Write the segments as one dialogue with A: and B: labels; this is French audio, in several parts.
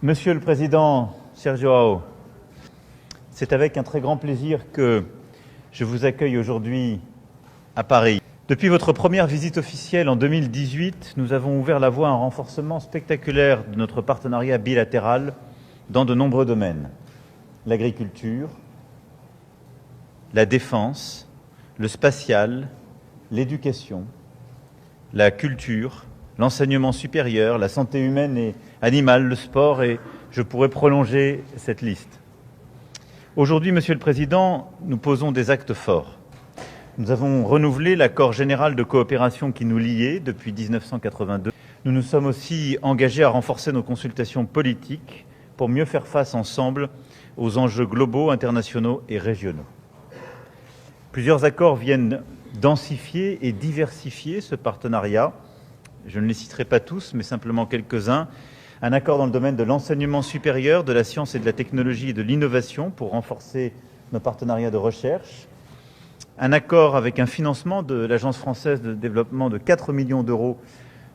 A: Monsieur le Président, cher João, c'est avec un très grand plaisir que je vous accueille aujourd'hui à Paris. Depuis votre première visite officielle en 2018, nous avons ouvert la voie à un renforcement spectaculaire de notre partenariat bilatéral dans de nombreux domaines. L'agriculture, la défense, le spatial, l'éducation, la culture, l'enseignement supérieur, la santé humaine et animale, le sport, et je pourrais prolonger cette liste. Aujourd'hui, Monsieur le Président, nous posons des actes forts. Nous avons renouvelé l'accord général de coopération qui nous liait depuis 1982. Nous nous sommes aussi engagés à renforcer nos consultations politiques pour mieux faire face ensemble aux enjeux globaux, internationaux et régionaux. Plusieurs accords viennent densifier et diversifier ce partenariat. Je ne les citerai pas tous, mais simplement quelques-uns. Un accord dans le domaine de l'enseignement supérieur, de la science et de la technologie et de l'innovation pour renforcer nos partenariats de recherche. Un accord avec un financement de l'Agence française de développement de 4 millions d'euros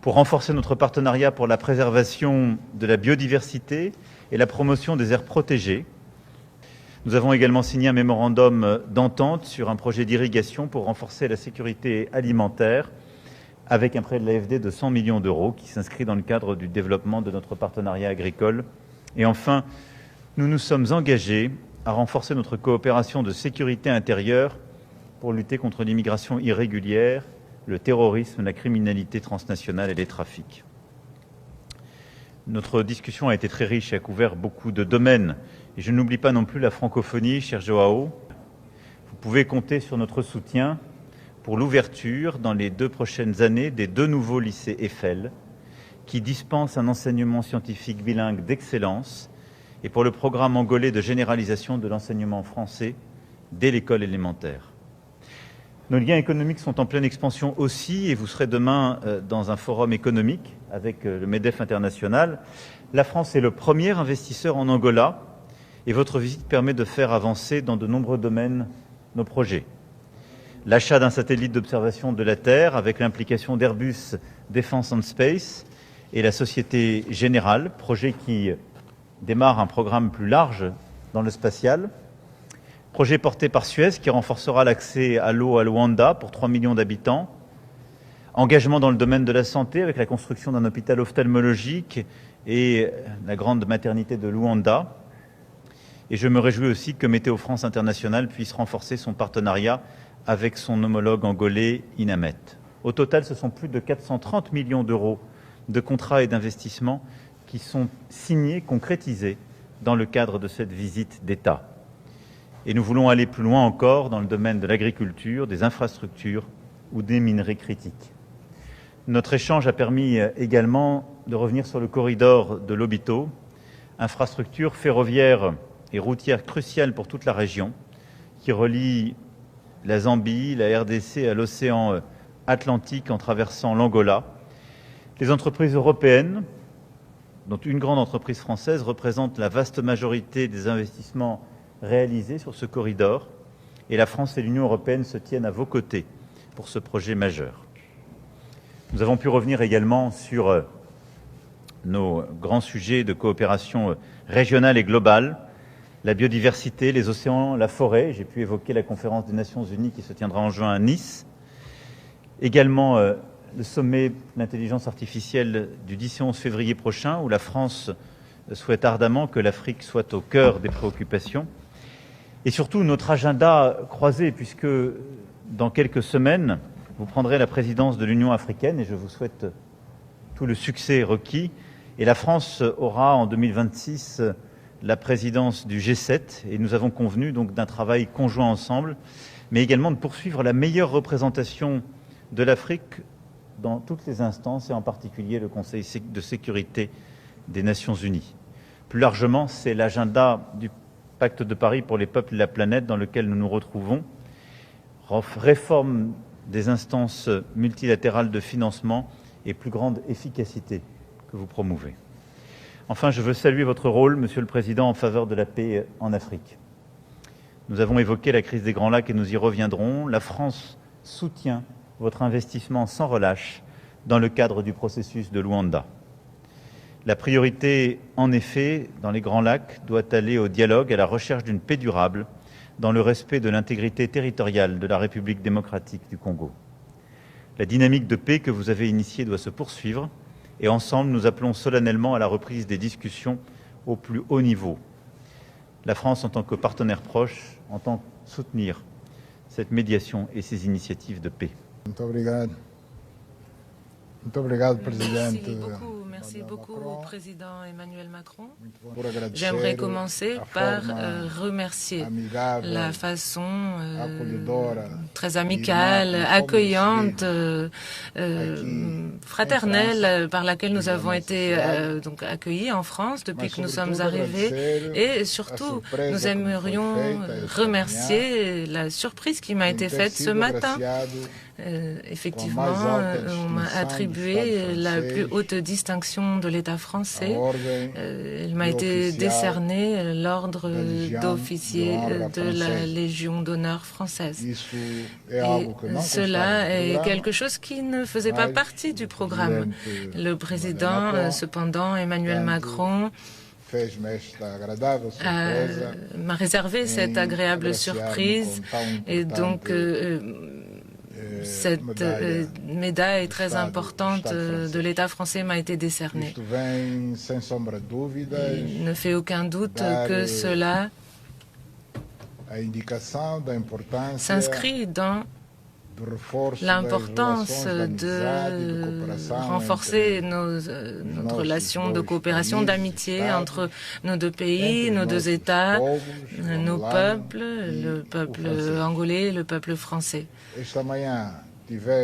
A: pour renforcer notre partenariat pour la préservation de la biodiversité et la promotion des aires protégées. Nous avons également signé un mémorandum d'entente sur un projet d'irrigation pour renforcer la sécurité alimentaire avec un prêt de l'AFD de 100 millions d'euros qui s'inscrit dans le cadre du développement de notre partenariat agricole. Et enfin, nous nous sommes engagés à renforcer notre coopération de sécurité intérieure pour lutter contre l'immigration irrégulière, le terrorisme, la criminalité transnationale et les trafics. Notre discussion a été très riche et a couvert beaucoup de domaines. Et je n'oublie pas non plus la francophonie, cher João. Vous pouvez compter sur notre soutien pour l'ouverture, dans les 2 prochaines années, des 2 nouveaux lycées Eiffel, qui dispensent un enseignement scientifique bilingue d'excellence, et pour le programme angolais de généralisation de l'enseignement français dès l'école élémentaire. Nos liens économiques sont en pleine expansion aussi, et vous serez demain dans un forum économique avec le MEDEF international. La France est le premier investisseur en Angola, et votre visite permet de faire avancer dans de nombreux domaines nos projets. L'achat d'un satellite d'observation de la Terre avec l'implication d'Airbus Defence and Space et la Société Générale, projet qui démarre un programme plus large dans le spatial. Projet porté par Suez qui renforcera l'accès à l'eau à Luanda pour 3 millions d'habitants. Engagement dans le domaine de la santé avec la construction d'un hôpital ophtalmologique et la grande maternité de Luanda. Et je me réjouis aussi que Météo France International puisse renforcer son partenariat avec son homologue angolais Inamet. Au total, ce sont plus de 430 millions d'euros de contrats et d'investissements qui sont signés, concrétisés dans le cadre de cette visite d'État. Et nous voulons aller plus loin encore dans le domaine de l'agriculture, des infrastructures ou des minerais critiques. Notre échange a permis également de revenir sur le corridor de Lobito, infrastructure ferroviaire et routière cruciale pour toute la région, qui relie la Zambie, la RDC à l'océan Atlantique en traversant l'Angola. Les entreprises européennes, dont une grande entreprise française, représentent la vaste majorité des investissements réalisés sur ce corridor, et la France et l'Union européenne se tiennent à vos côtés pour ce projet majeur. Nous avons pu revenir également sur nos grands sujets de coopération régionale et globale, la biodiversité, les océans, la forêt. J'ai pu évoquer la conférence des Nations Unies qui se tiendra en juin à Nice. Également le sommet de l'intelligence artificielle du 10 et 11 février prochain, où la France souhaite ardemment que l'Afrique soit au cœur des préoccupations. Et surtout notre agenda croisé, puisque dans quelques semaines, vous prendrez la présidence de l'Union africaine, et je vous souhaite tout le succès requis. Et la France aura en 2026 la présidence du G7, et nous avons convenu donc d'un travail conjoint ensemble, mais également de poursuivre la meilleure représentation de l'Afrique dans toutes les instances, et en particulier le Conseil de sécurité des Nations Unies. Plus largement, c'est l'agenda du Pacte de Paris pour les peuples et la planète dans lequel nous nous retrouvons. Réforme des instances multilatérales de financement et plus grande efficacité que vous promouvez. Enfin, je veux saluer votre rôle, Monsieur le Président, en faveur de la paix en Afrique. Nous avons évoqué la crise des Grands Lacs et nous y reviendrons. La France soutient votre investissement sans relâche dans le cadre du processus de Luanda. La priorité, en effet, dans les Grands Lacs, doit aller au dialogue, à la recherche d'une paix durable, dans le respect de l'intégrité territoriale de la République démocratique du Congo. La dynamique de paix que vous avez initiée doit se poursuivre et ensemble, nous appelons solennellement à la reprise des discussions au plus haut niveau. La France, en tant que partenaire proche, entend soutenir cette médiation et ces initiatives de paix.
B: Merci beaucoup, Président Emmanuel Macron. J'aimerais commencer par remercier la façon très amicale, accueillante, fraternelle par laquelle nous avons été donc accueillis en France depuis que nous sommes arrivés. Et surtout, nous aimerions remercier la surprise qui m'a été faite ce matin. Effectivement, on m'a attribué la plus haute distinction de l'État français. Il m'a été décerné l'ordre d'officier de la Légion d'honneur française. Et cela est quelque chose qui ne faisait pas partie du programme. Le président, cependant, Emmanuel Macron, m'a réservé cette agréable surprise et donc cette médaille très importante de l'État français m'a été décernée. Il ne fait aucun doute que cela s'inscrit dans l'importance de renforcer notre relation de coopération, d'amitié entre nos deux pays, nos deux États, nos peuples, le peuple angolais et le peuple français.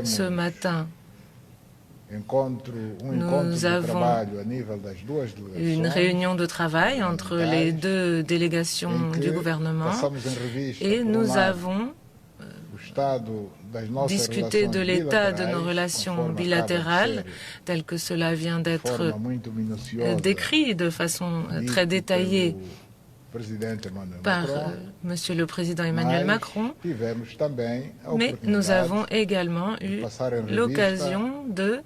B: Ce matin, nous avons une réunion de travail entre les deux délégations du gouvernement et nous avons discuter de l'état de nos relations bilatérales, tel que cela vient d'être décrit de façon très détaillée par Monsieur le Président Emmanuel Macron, mais nous avons également eu l'occasion de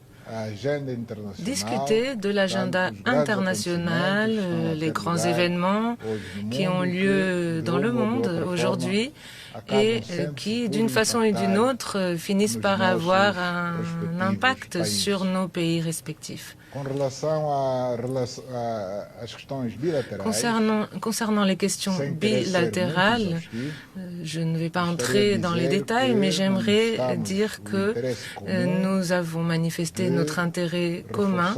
B: discuter de l'agenda international, les grands événements qui ont lieu dans le monde aujourd'hui et qui, d'une façon ou d'une autre, finissent par avoir un impact sur nos pays respectifs. Concernant les questions bilatérales, je ne vais pas entrer dans les détails, mais j'aimerais dire que nous avons manifesté notre intérêt commun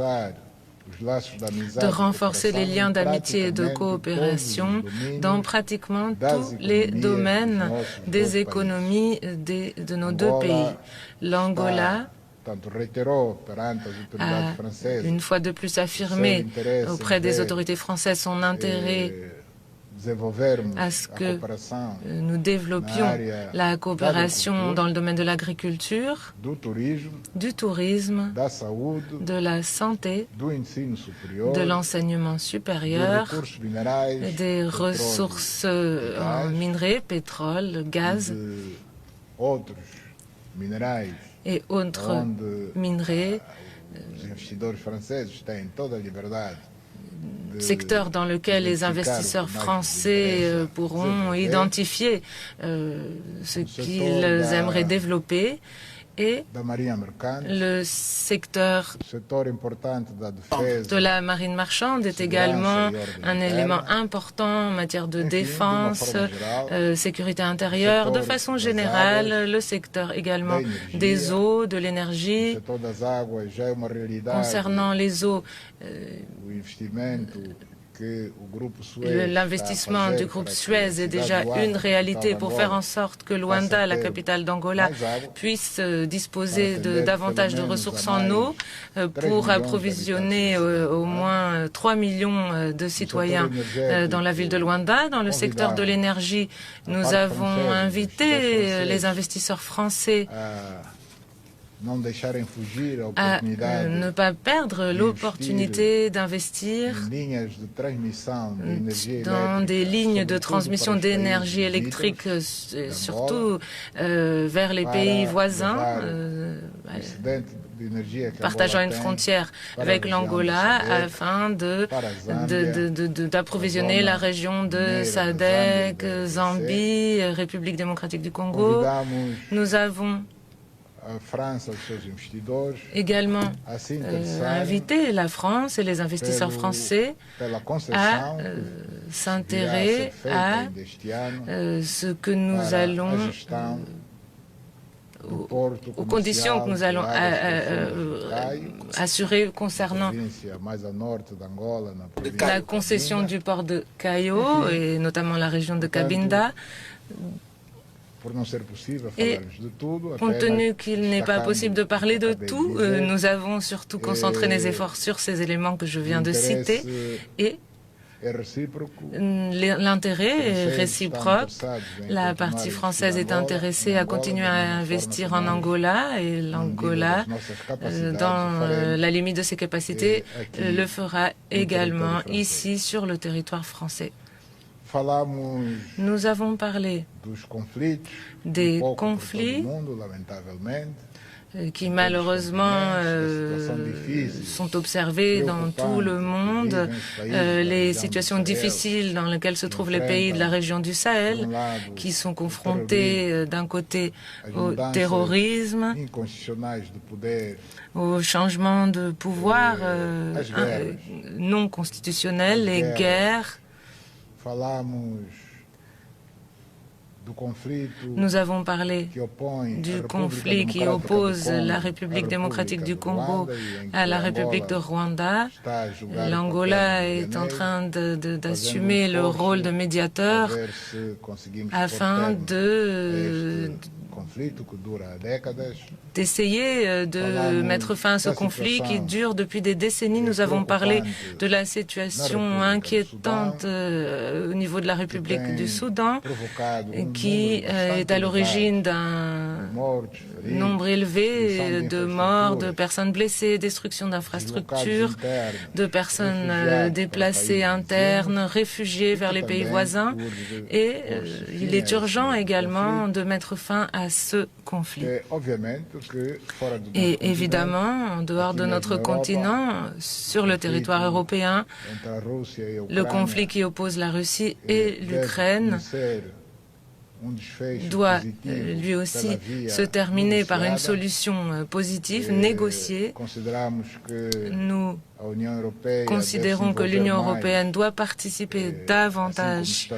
B: de renforcer les liens d'amitié et de coopération dans pratiquement tous les domaines des économies de nos deux pays. L'Angola a une fois de plus affirmé auprès des autorités françaises son intérêt à ce que nous développions la coopération dans le domaine de l'agriculture, du tourisme, de la santé, de l'enseignement supérieur, des ressources en minerais, pétrole, gaz et autres minerais, secteur dans lequel les investisseurs français pourront identifier ce qu'ils aimeraient développer. Et le secteur de la marine marchande est également un élément important en matière de défense, sécurité intérieure. De façon générale, le secteur également des eaux, de l'énergie. Concernant les eaux, l'investissement du groupe Suez est déjà une réalité pour faire en sorte que Luanda, la capitale d'Angola, puisse disposer de davantage de ressources en eau pour approvisionner au moins 3 millions de citoyens dans la ville de Luanda. Dans le secteur de l'énergie, nous avons invité les investisseurs français à ne pas perdre l'opportunité d'investir dans des lignes de transmission d'énergie électrique, surtout vers les pays voisins, partageant une frontière avec l'Angola afin d'approvisionner la région de SADC, Zambie, République démocratique du Congo. Nous avons également invité la France et les investisseurs français à s'intéresser à ce que nous allons aux conditions que nous allons assurer concernant la concession du port de Callao et notamment la région de Cabinda. Et compte tenu qu'il n'est pas possible de parler de tout, nous avons surtout concentré nos efforts sur ces éléments que je viens de citer et l'intérêt est réciproque. La partie française est intéressée à continuer à investir en Angola et l'Angola, dans la limite de ses capacités, le fera également ici sur le territoire français. Nous avons parlé des conflits qui malheureusement sont observés dans tout le monde, les situations difficiles dans lesquelles se trouvent les pays de la région du Sahel, qui sont confrontés d'un côté au terrorisme, au changement de pouvoir non constitutionnel, les guerres. Nous avons parlé du conflit qui oppose la République démocratique du Congo à la République de Rwanda. L'Angola est en train d'assumer le rôle de médiateur afin d'essayer de mettre fin à ce conflit qui dure depuis des décennies. Nous avons parlé de la situation inquiétante au niveau de la République du Soudan, qui est à l'origine d'un nombre élevé de morts, de personnes blessées, destruction d'infrastructures, de personnes déplacées internes, réfugiées vers les pays voisins. Et il est urgent également de mettre fin à ce conflit. Et évidemment, en dehors de notre continent, sur le territoire européen, le conflit qui oppose la Russie et l'Ukraine doit lui aussi se terminer par une solution positive, négociée. Nous considérons que l'Union européenne doit participer davantage,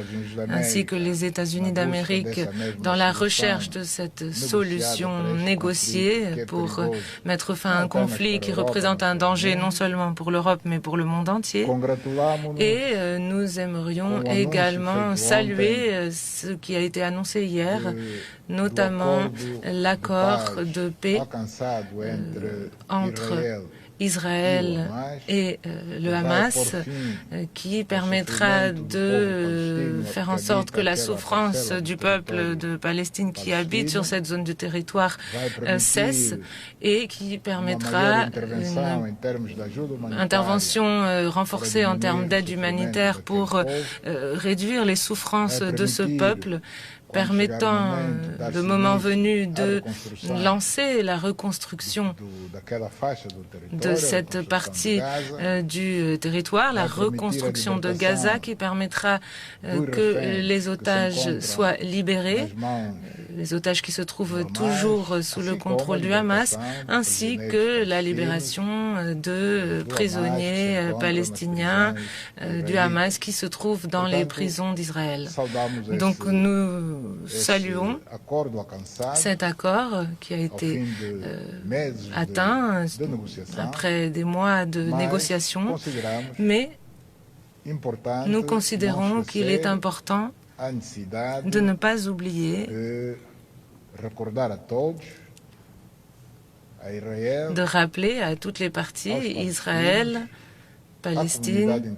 B: ainsi que les États-Unis d'Amérique, dans la recherche de cette solution négociée pour mettre fin à un conflit qui représente un danger non seulement pour l'Europe, mais pour le monde entier. Et nous aimerions également saluer ce qui a été annoncé hier, notamment l'accord de paix entre Israël et le Hamas, qui permettra de faire en sorte que la souffrance du peuple de Palestine qui habite sur cette zone du territoire cesse et qui permettra une intervention renforcée en termes d'aide humanitaire pour réduire les souffrances de ce peuple, permettant, le moment venu, de lancer la reconstruction de cette partie du territoire, la reconstruction de Gaza qui permettra que les otages soient libérés, les otages qui se trouvent toujours sous le contrôle du Hamas, ainsi que la libération de prisonniers palestiniens du Hamas qui se trouvent dans les prisons d'Israël. Donc nous saluons cet accord qui a été atteint après des mois de négociations, mais nous considérons qu'il est important de ne pas oublier de rappeler à toutes les parties, Israël, Palestine,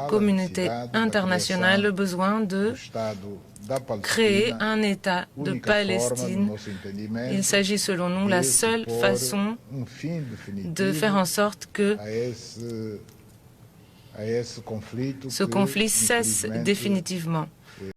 B: communauté internationale, le besoin de créer un État de Palestine. Il s'agit selon nous la seule façon de faire en sorte que ce conflit cesse définitivement.